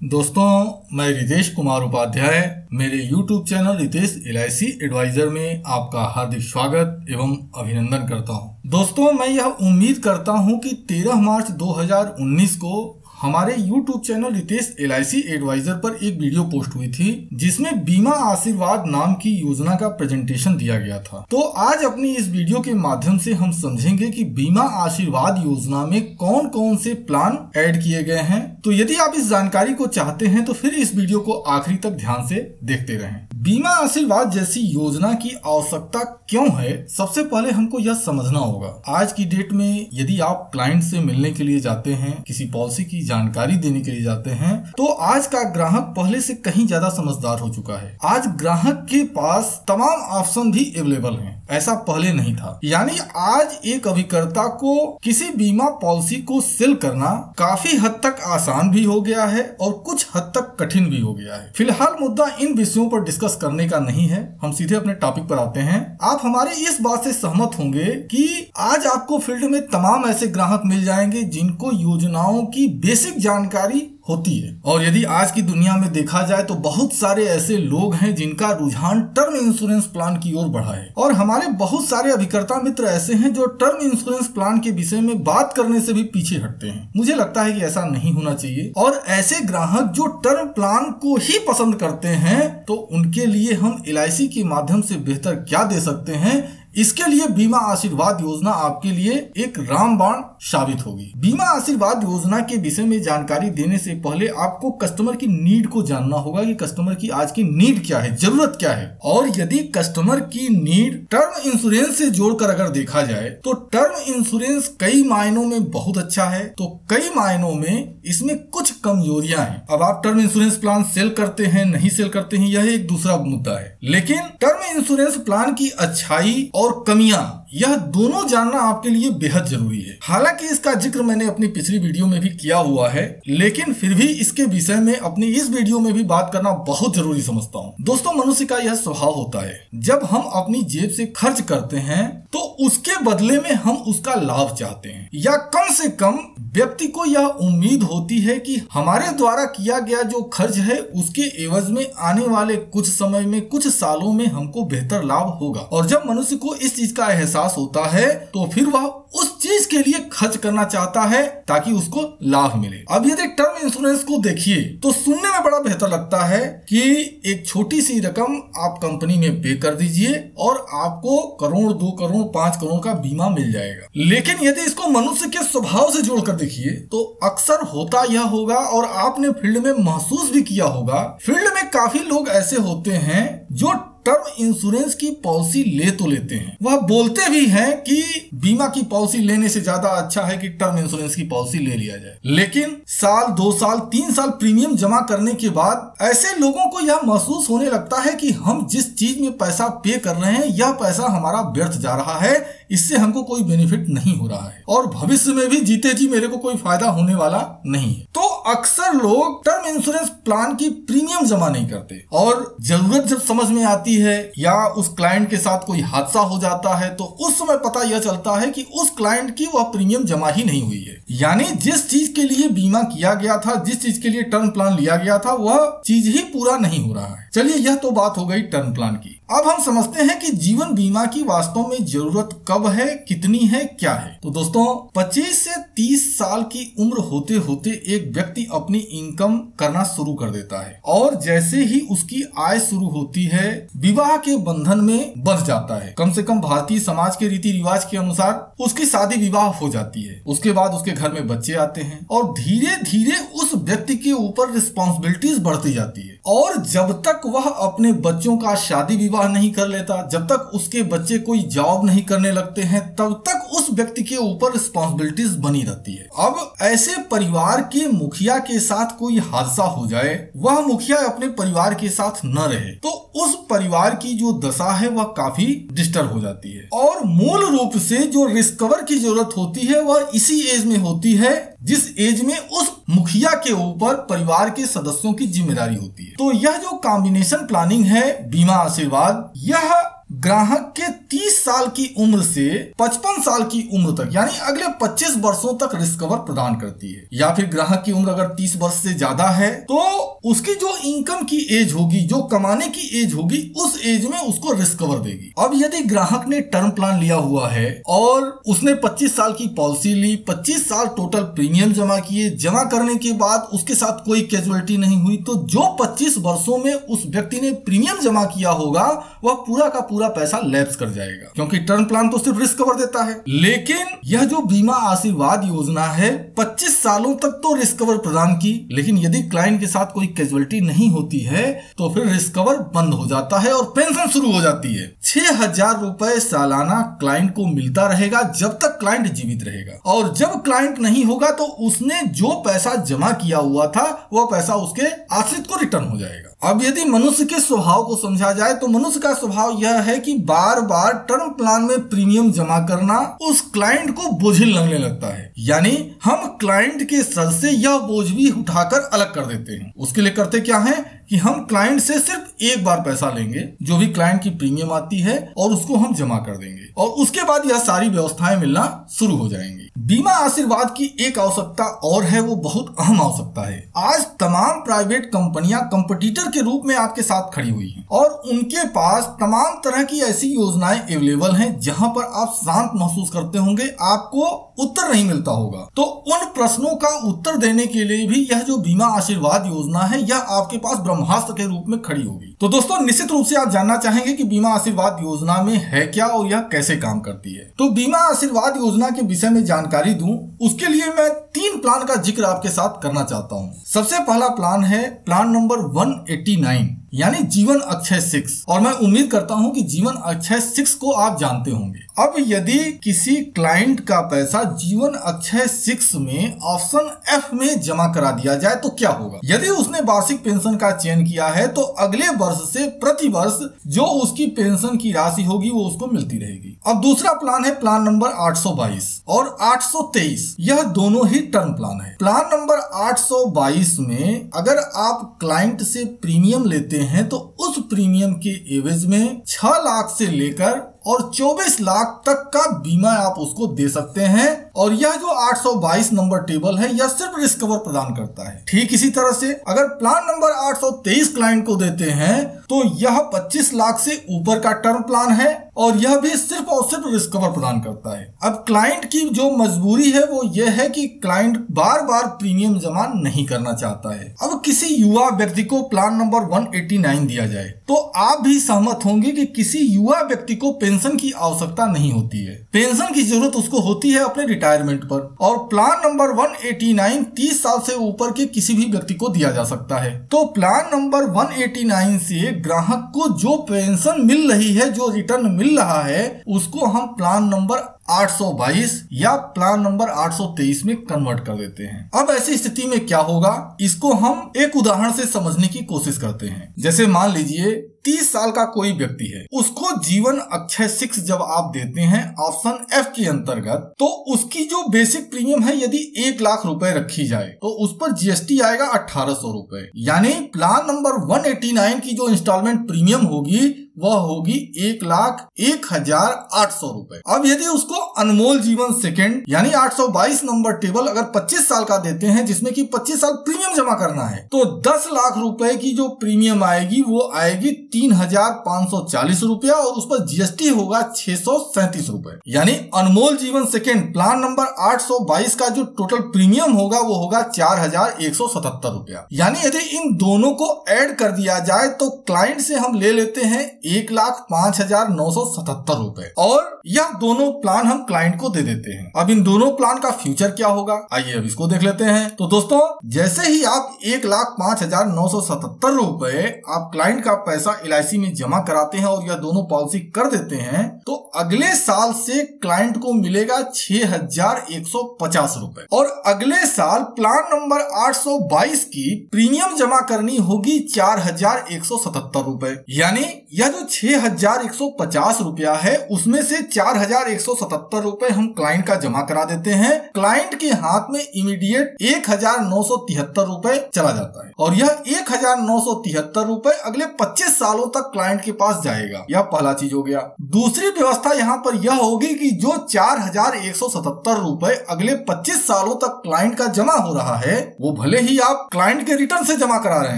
दोस्तों, मैं रितेश कुमार उपाध्याय मेरे YouTube channel Ritesh LIC advisor में आपका हार्दिक स्वागत एवं अभिनंदन करता हूं। दोस्तों, मैं यह उम्मीद करता हूं कि 13 मार्च 2019 को हमारे YouTube channel Ritesh LIC advisor पर एक वीडियो पोस्ट हुई थी जिसमें बीमा आशीर्वाद नाम की योजना का प्रेजेंटेशन दिया गया था। तो आज अपनी इस वीडियो के माध्यम से हम समझेंगे कि बीमा आशीर्वाद योजना में कौन कौन से प्लान ऐड किए गए हैं। तो यदि आप इस जानकारी को चाहते हैं तो फिर इस वीडियो को आखिरी तक ध्यान से देखते रहें। बीमा आशीर्वाद जैसी योजना की आवश्यकता क्यों है, सबसे पहले हमको यह समझना होगा। आज की डेट में यदि आप क्लाइंट से मिलने के लिए जाते हैं, किसी पॉलिसी की जानकारी देने के लिए जाते हैं, तो आज का ग्राहक पहले से कहीं ज्यादा समझदार हो चुका है। आज ग्राहक के पास तमाम ऑप्शन भी अवेलेबल हैं, ऐसा पहले नहीं था। यानी आज एक अभिकर्ता को किसी बीमा पॉलिसी को सेल करना काफी हद तक आसान भी हो गया है और कुछ हद तक कठिन भी हो गया है। फिलहाल मुद्दा इन विषयों पर डिस्कस करने का नहीं है, हम सीधे अपने टॉपिक पर आते हैं। आप हमारे इस बात से सहमत होंगे कि आज आपको फील्ड में तमाम ऐसे ग्राहक मिल जाएंगे जिनको योजनाओं की बेसिक जानकारी होती है। और यदि आज की दुनिया में देखा जाए तो बहुत सारे ऐसे लोग हैं जिनका रुझान टर्म इंश्योरेंस प्लान की ओर बढ़ा है, और हमारे बहुत सारे अभिकर्ता मित्र ऐसे हैं जो टर्म इंश्योरेंस प्लान के विषय में बात करने से भी पीछे हटते हैं। मुझे लगता है कि ऐसा नहीं होना चाहिए, और ऐसे ग्राहक जो टर्म प्लान को ही पसंद करते हैं तो उनके लिए हम LIC के माध्यम से बेहतर क्या दे सकते हैं, इसके लिए बीमा आशीर्वाद योजना आपके लिए एक रामबाण साबित होगी। बीमा आशीर्वाद योजना के विषय में जानकारी देने से पहले आपको कस्टमर की नीड को जानना होगा कि कस्टमर की आज की नीड क्या है, जरूरत क्या है। और यदि कस्टमर की नीड टर्म इंश्योरेंस से जोड़कर अगर देखा जाए तो टर्म इंश्योरेंस कई मायनों में बहुत अच्छा है, तो कई मायनों में इसमें कुछ कमजोरियां हैं। अब आप टर्म इंश्योरेंस प्लान सेल करते हैं, नहीं सेल करते हैं, यह एक दूसरा मुद्दा है, लेकिन टर्म इंश्योरेंस प्लान की अच्छाई और कमियां, यह दोनों जानना आपके लिए बेहद जरूरी है। हालांकि इसका जिक्र मैंने अपनी पिछली वीडियो में भी किया हुआ है, लेकिन फिर भी इसके विषय में अपनी इस वीडियो में भी बात करना बहुत जरूरी समझता हूँ। दोस्तों, मनुष्य का यह स्वभाव होता है, जब हम अपनी जेब से खर्च करते हैं तो उसके बदले में हम उसका लाभ चाहते हैं, या कम से कम व्यक्ति को यह उम्मीद होती है कि हमारे द्वारा किया गया जो खर्च है उसके एवज में आने वाले कुछ समय में, कुछ सालों में हमको बेहतर लाभ होगा। और जब मनुष्य को इस चीज का एहसास होता है तो फिर वह उस चीज के लिए खर्च करना चाहता है ताकि उसको लाभ मिले। अब यदि टर्म इंश्योरेंस को देखिए तो सुनने में बड़ा बेहतर लगता है कि एक छोटी सी रकम आप कंपनी में पे कर दीजिए और आपको करोड़, 2 करोड़, 5 करोड़ का बीमा मिल जाएगा। लेकिन यदि इसको मनुष्य के स्वभाव से जोड़कर देखिए तो अक्सर होता यह होगा, और आपने फील्ड में महसूस भी किया होगा, फील्ड में काफी लोग ऐसे होते हैं जो टर्म इंश्योरेंस की पॉलिसी ले तो लेते हैं, वह बोलते भी हैं कि बीमा की पॉलिसी लेने से ज्यादा अच्छा है कि टर्म इंश्योरेंस की पॉलिसी ले लिया जाए, लेकिन साल, 2 साल, 3 साल प्रीमियम जमा करने के बाद ऐसे लोगों को यह महसूस होने लगता है कि हम जिस चीज में पैसा पे कर रहे हैं यह पैसा हमारा व्यर्थ जा रहा है, इससे हमको कोई बेनिफिट नहीं हो रहा है और भविष्य में भी जीते जी मेरे को कोई फायदा होने वाला नहीं है। तो अक्सर लोग टर्म इंश्योरेंस प्लान की प्रीमियम जमा नहीं करते, और जरूरत जब समझ में आती है या उस क्लाइंट के साथ कोई हादसा हो जाता है तो उस समय पता यह चलता है कि उस क्लाइंट की वह प्रीमियम जमा ही नहीं हुई है। यानी जिस चीज के लिए बीमा किया गया था, जिस चीज के लिए टर्म प्लान लिया गया था, वह चीज ही पूरा नहीं हो रहा है। चलिए, यह तो बात हो गई टर्म प्लान की। अब हम समझते हैं कि जीवन बीमा की वास्तव में जरूरत कब है, कितनी है, क्या है। तो दोस्तों, 25 से 30 साल की उम्र होते होते एक व्यक्ति अपनी इनकम करना शुरू कर देता है, और जैसे ही उसकी आय शुरू होती है विवाह के बंधन में बंध जाता है। कम से कम भारतीय समाज के रीति रिवाज के अनुसार उसकी शादी विवाह हो जाती है। उसके बाद उसके घर में बच्चे आते हैं और धीरे धीरे उस व्यक्ति के ऊपर रिस्पॉन्सिबिलिटीज बढ़ती जाती है, और जब तक वह अपने बच्चों का शादी विवाह नहीं कर लेता, जब तक उसके बच्चे कोई जॉब नहीं करने लगते हैं, तब तक उस व्यक्ति के ऊपर रिस्पॉन्सिबिलिटीज बनी रहती है। अब ऐसे परिवार के मुखिया के साथ कोई हादसा हो जाए, वह मुखिया अपने परिवार के साथ न रहे, तो उस परिवार की जो दशा है वह काफी डिस्टर्ब हो जाती है। और मूल रूप से जो रिकवर की जरूरत होती है वह इसी एज में होती है जिस एज में उस मुखिया के ऊपर परिवार के सदस्यों की जिम्मेदारी होती है। तो यह जो कॉम्बिनेशन प्लानिंग है बीमा आशीर्वाद, यह ग्राहक के 30 साल की उम्र से 55 साल की उम्र तक यानी अगले 25 वर्षों तक रिस्क कवर प्रदान करती है। या फिर ग्राहक की उम्र अगर 30 वर्ष से ज्यादा है तो उसकी जो इनकम की एज होगी, जो कमाने की एज होगी, उस एज में उसको रिस्क कवर देगी। अब यदि ग्राहक ने टर्म प्लान लिया हुआ है और उसने 25 साल की पॉलिसी ली, 25 साल टोटल प्रीमियम जमा किए, जमा करने के बाद उसके साथ कोई कैजुअलिटी नहीं हुई, तो जो 25 वर्षों में उस व्यक्ति ने प्रीमियम जमा किया होगा वह पूरा का पूरा पैसा लैप्स कर जाएगा, क्योंकि टर्म प्लान तो सिर्फ रिस्क कवर देता है। लेकिन यह जो बीमा आशीर्वाद योजना है 25 सालों तक तो रिस्क कवर प्रदान की, लेकिन यदि क्लाइंट के साथ कोई कैजुअलिटी नहीं होती है तो फिर रिस्क कवर बंद हो जाता है और पेंशन शुरू हो जाती है। 6,000 रुपए सालाना क्लाइंट को मिलता रहेगा जब तक क्लाइंट जीवित रहेगा, और जब क्लाइंट नहीं होगा तो उसने जो पैसा जमा किया हुआ था वह पैसा उसके आश्रित को रिटर्न हो जाएगा। अब यदि मनुष्य के स्वभाव को समझा जाए तो मनुष्य का स्वभाव यह है कि बार बार टर्म प्लान में प्रीमियम जमा करना उस क्लाइंट को बोझिल लगने लगता है, यानी हम क्लाइंट के सर से यह बोझ भी उठाकर अलग कर देते हैं। उसके लिए करते क्या है कि हम क्लाइंट से सिर्फ एक बार पैसा लेंगे, जो भी क्लाइंट की प्रीमियम आती है, और उसको हम जमा कर देंगे, और उसके बाद यह सारी व्यवस्थाएं मिलना शुरू हो जाएंगी। बीमा आशीर्वाद की एक आवश्यकता और है, वो बहुत अहम आवश्यकता है। आज तमाम प्राइवेट कंपनियां कंपटीटर के रूप में आपके साथ खड़ी हुई हैं और उनके पास तमाम तरह की ऐसी योजनाएं अवेलेबल हैं जहां पर आप शांत महसूस करते होंगे, आपको उत्तर नहीं मिलता होगा। तो उन प्रश्नों का उत्तर देने के लिए भी यह जो बीमा आशीर्वाद योजना है यह आपके पास ब्रह्मास्त्र के रूप में खड़ी होगी। तो दोस्तों, निश्चित रूप से आप जानना चाहेंगे कि बीमा आशीर्वाद योजना में है क्या और यह कैसे काम करती है। तो बीमा आशीर्वाद योजना के विषय में जानकारी दूं, उसके लिए मैं 3 प्लान का जिक्र आपके साथ करना चाहता हूं। सबसे पहला प्लान है प्लान नंबर 189 यानी जीवन अक्षय 6, और मैं उम्मीद करता हूं कि जीवन अक्षय 6 को आप जानते होंगे। अब यदि किसी क्लाइंट का पैसा जीवन अक्षय 6 में ऑप्शन F में जमा करा दिया जाए तो क्या होगा? यदि उसने वार्षिक पेंशन का चयन किया है तो अगले वर्ष से प्रति वर्ष जो उसकी पेंशन की राशि होगी वो उसको मिलती रहेगी। अब दूसरा प्लान है प्लान नंबर 822 और 823, यह दोनों ही टर्म प्लान है। प्लान नंबर 822 में अगर आप क्लाइंट से प्रीमियम लेते हैं तो उस प्रीमियम के एवज में 6 लाख से लेकर और 24 लाख तक का बीमा आप उसको दे सकते हैं, और यह जो 822 नंबर टेबल है यह सिर्फ रिस्क कवर प्रदान करता है। ठीक इसी तरह से अगर प्लान नंबर 823 क्लाइंट को देते हैं तो यह 25 लाख से ऊपर का टर्म प्लान है और यह भी सिर्फ और सिर्फ रिस्क कवर प्रदान करता है। अब क्लाइंट की जो मजबूरी है वो यह है कि क्लाइंट बार बार प्रीमियम जमा नहीं करना चाहता है। अब किसी युवा व्यक्ति को प्लान नंबर 189 दिया जाए तो आप भी सहमत होंगे कि किसी युवा व्यक्ति को पेंशन की आवश्यकता नहीं होती है। पेंशन की जरूरत उसको होती है अपने रिटायरमेंट पर, और प्लान नंबर 189 30 साल से ऊपर के किसी भी व्यक्ति को दिया जा सकता है। तो प्लान नंबर 189 से ग्राहक को जो पेंशन मिल रही है, जो रिटर्न मिल रहा है, उसको हम प्लान नंबर 822 या प्लान नंबर 823 में कन्वर्ट कर देते हैं। अब ऐसी स्थिति में क्या होगा, इसको हम एक उदाहरण से समझने की कोशिश करते हैं। जैसे मान लीजिए 30 साल का कोई व्यक्ति है, उसको जीवन अक्षय 6 जब आप देते हैं ऑप्शन F के अंतर्गत, तो उसकी जो बेसिक प्रीमियम है यदि 1 लाख रुपए रखी जाए तो उस पर जीएसटी आएगा 1800 रुपए, यानी प्लान नंबर 189 की जो इंस्टॉलमेंट प्रीमियम होगी वह होगी 1,01,800 रुपए। अब यदि उसको अनमोल जीवन सेकंड यानी 822 नंबर टेबल अगर 25 साल का देते हैं जिसमें कि 25 साल प्रीमियम जमा करना है, तो 10 लाख रुपए की जो प्रीमियम आएगी वो आएगी 3,540 रुपया और उस पर जीएसटी होगा 637 रुपए। यानी अनमोल जीवन सेकंड प्लान नंबर 822 का जो टोटल प्रीमियम होगा वो होगा 4,177 रुपया। यानी यदि इन दोनों को ऐड कर दिया जाए तो क्लाइंट से हम ले लेते हैं 1,05,977 रुपए, और यह दोनों प्लान हम क्लाइंट को दे देते हैं। अब इन दोनों प्लान का फ्यूचर क्या होगा, आइए अब इसको देख लेते हैं। तो दोस्तों, जैसे ही आप 1,05,977 रुपए आप क्लाइंट का पैसा LIC में जमा कराते हैं और यह दोनों पॉलिसी कर देते हैं, तो अगले साल से क्लाइंट को मिलेगा 6,150 रुपए, और अगले साल प्लान नंबर 822 की प्रीमियम जमा करनी होगी 4,177 रुपए। यानी यह जो 6,150 रुपया है उसमें से 4,177 ₹1,977 हम क्लाइंट का जमा करा देते हैं। क्लाइंट के हाथ में इमीडिएट ₹1,973 चला जाता है और यह ₹1,973 अगले 25 सालों तक क्लाइंट के पास जाएगा। यह पहला चीज हो गया। दूसरी व्यवस्था यहाँ पर यह होगी कि जो ₹4,177 अगले 25 सालों तक क्लाइंट का जमा हो रहा है, वो भले ही आप क्लाइंट के रिटर्न से जमा करा रहे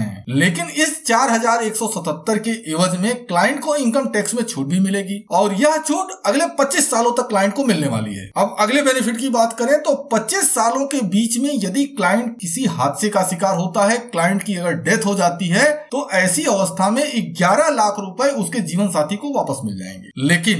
हैं, लेकिन इस 4,177 के एवज में क्लाइंट को इनकम टैक्स में छूट भी मिलेगी और यह छूट अगले 25 सालों तक क्लाइंट को मिलने वाली है। अब अगले बेनिफिट की बात करें तो 25 सालों के बीच में यदि क्लाइंट किसी हादसे का शिकार होता है, क्लाइंट की अगर डेथ हो जाती है, तो ऐसी अवस्था में 11 लाख रुपए उसके जीवन साथी को वापस मिल जाएंगे। लेकिन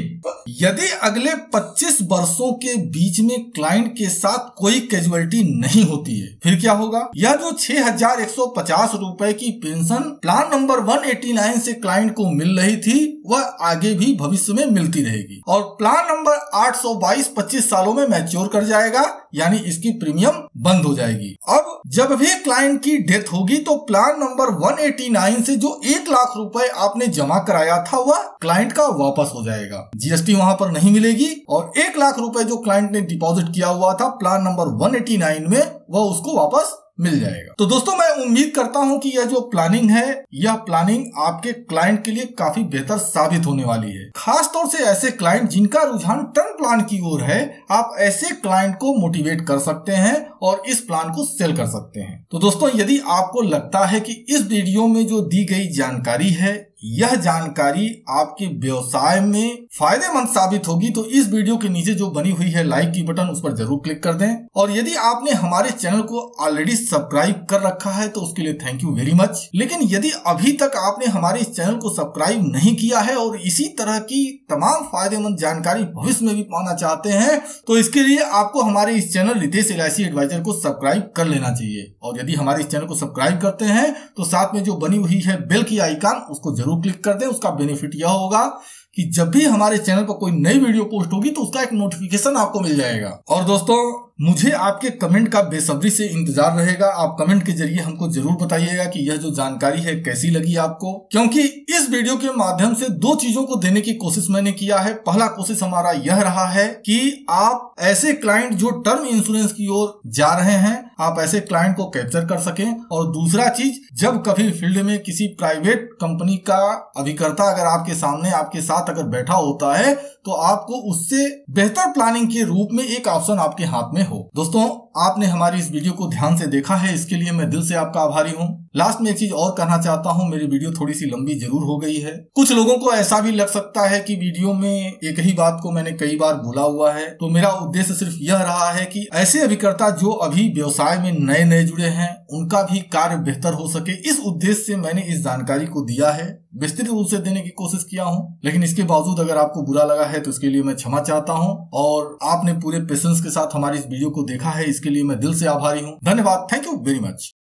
यदि अगले 25 वर्षों के बीच में क्लाइंट के साथ कोई कैजुअलिटी नहीं होती है, फिर क्या होगा? यह जो ₹6,150 की पेंशन प्लान नंबर 189 से क्लाइंट को मिल रही थी, वह आगे भी भविष्य में मिलती रहेगी और प्लान नंबर 822 25 सालों में मैच्योर कर जाएगा, यानी इसकी प्रीमियम बंद हो जाएगी। अब जब भी क्लाइंट की डेथ होगी तो प्लान नंबर 189 से जो 1 लाख रुपए आपने जमा कराया था, वह क्लाइंट का वापस हो जाएगा। जीएसटी वहां पर नहीं मिलेगी और 1 लाख रुपए जो क्लाइंट ने डिपॉजिट किया हुआ था प्लान नंबर 189 में, वह उसको वापस मिल जाएगा। तो दोस्तों, मैं उम्मीद करता हूं कि यह जो प्लानिंग है, यह प्लानिंग आपके क्लाइंट के लिए काफी बेहतर साबित होने वाली है। खास तौर से ऐसे क्लाइंट जिनका रुझान टर्म प्लान की ओर है, आप ऐसे क्लाइंट को मोटिवेट कर सकते हैं और इस प्लान को सेल कर सकते हैं। तो दोस्तों, यदि आपको लगता है कि इस वीडियो में जो दी गई जानकारी है, यह जानकारी आपके व्यवसाय में फायदेमंद साबित होगी, तो इस वीडियो के नीचे जो बनी हुई है लाइक की बटन, उस पर जरूर क्लिक कर दें। और यदि आपने हमारे चैनल को ऑलरेडी सब्सक्राइब कर रखा है तो उसके लिए थैंक यू वेरी मच। लेकिन यदि अभी तक आपने हमारे इस चैनल को सब्सक्राइब नहीं किया है और इसी तरह की तमाम फायदेमंद जानकारी भविष्य में भी पाना चाहते हैं, तो इसके लिए आपको हमारे इस चैनल रितेश LIC एडवाइजर को सब्सक्राइब कर लेना चाहिए। और यदि हमारे इस चैनल को सब्सक्राइब करते हैं तो साथ में जो बनी हुई है बेल की आइकन, उसको जरूर क्लिक कर दें। उसका बेनिफिट यह होगा कि जब भी हमारे चैनल पर कोई नई वीडियो पोस्ट होगी तो उसका एक नोटिफिकेशन आपको मिल जाएगा। और दोस्तों, मुझे आपके कमेंट का बेसब्री से इंतजार रहेगा। आप कमेंट के जरिए हमको जरूर बताइएगा कि यह जो जानकारी है कैसी लगी आपको, क्योंकि इस वीडियो के माध्यम से 2 चीजों को देने की कोशिश मैंने किया है। पहला कोशिश हमारा यह रहा है कि आप ऐसे क्लाइंट जो टर्म इंश्योरेंस की ओर जा रहे हैं, आप ऐसे क्लाइंट को कैप्चर कर सकें। और दूसरा चीज, जब कभी फील्ड में किसी प्राइवेट कंपनी का अभिकर्ता अगर आपके सामने आपके साथ अगर बैठा होता है, तो आपको उससे बेहतर प्लानिंग के रूप में एक ऑप्शन आपके हाथ में हो। दोस्तों, आपने हमारी इस वीडियो को ध्यान से देखा है, इसके लिए मैं दिल से आपका आभारी हूँ। लास्ट में एक चीज और कहना चाहता हूँ, मेरी वीडियो थोड़ी सी लंबी जरूर हो गई है। कुछ लोगों को ऐसा भी लग सकता है कि वीडियो में एक ही बात को मैंने कई बार बोला हुआ है, तो मेरा उद्देश्य सिर्फ यह रहा है कि ऐसे अभिकर्ता जो अभी व्यवसाय में नए जुड़े हैं, उनका भी कार्य बेहतर हो सके। इस उद्देश्य से मैंने इस जानकारी को दिया है, विस्तृत रूप से देने की कोशिश किया हूँ। लेकिन इसके बावजूद अगर आपको बुरा लगा है तो इसके लिए मैं क्षमा चाहता हूँ। और आपने पूरे पेशेंस के साथ हमारी इस वीडियो को देखा है, इसके लिए मैं दिल से आभारी हूँ। धन्यवाद। Thank you very much.